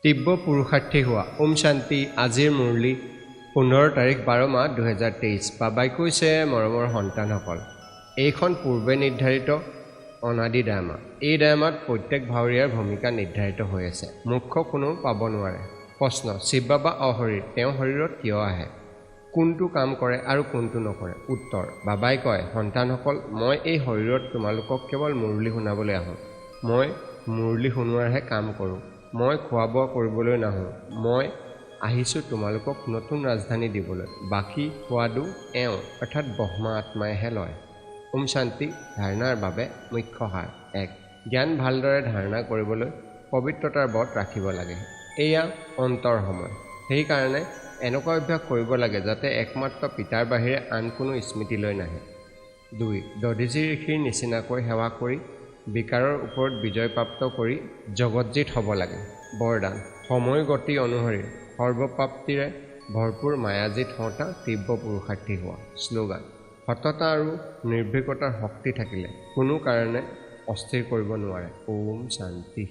তীব্ৰ পুৰুষাৰ্থী হোৱা। ওম শান্তি। আজিৰ মুৰলী 15 তাৰিখ 12 মাহ 2023। বাবাই কৈছে, মৰমৰ সন্তানসকল, এইখন পূৰ্বে নিৰ্ধাৰিত অনাদি ডায়মা। এই ডায়মাত প্ৰত্যেক ভাৱৰীয়াৰ ভূমিকা নিৰ্ধাৰিত হৈ আছে। মুখ্য কোনো পাব নোৱাৰে। প্ৰশ্ন, শিৱ বাবা অশৰীৰ, তেওঁ শৰীৰত কিয় আহে? কোনটো কাম কৰে আৰু কোনটো নকৰে? উত্তৰ, বাবাই কয়, সন্তানসকল, মই এই শৰীৰত তোমালোকক কেৱল মুৰলী শুনাবলৈ আহোঁ। মই মুৰলী শুনোৱাৰহে কাম কৰোঁ। মই খোৱা বোৱা কৰিবলৈ নাহোঁ। মই আহিছোঁ তোমালোকক নতুন ৰাজধানী দিবলৈ। বাকী সোৱাদো এওঁ অৰ্থাৎ ব্ৰহ্মা আত্মাইহে লয়। ওম শান্তি। ধাৰণাৰ বাবে মুখ্য সাৰ। 1. জ্ঞান ভালদৰে ধাৰণা কৰিবলৈ পবিত্ৰতাৰ ব্ৰত ৰাখিব লাগে। এয়া অন্তৰ সময়। সেইকাৰণে এনেকুৱা অভ্যাস কৰিব লাগে যাতে একমাত্ৰ পিতাৰ বাহিৰে আন কোনো স্মৃতিলৈ নাহে। 2. দধিজী ঋষিৰ নিচিনাকৈ সেৱা কৰি বিকাৰৰ ওপৰত বিজয়প্ৰাপ্ত কৰি জগতজিত হ'ব লাগে। বৰদান। সময় গতি অনুসৰি সৰ্বপ্ৰাপ্তিৰে ভৰপূৰ মায়াজিত হওঁতা তীব্ৰ পুৰুষাৰ্থী হোৱা। শ্লোগান। সততা আৰু নিৰ্ভীকতাৰ শক্তি থাকিলে কোনো কাৰণে অস্থিৰ কৰিব নোৱাৰে। ওম শান্তি।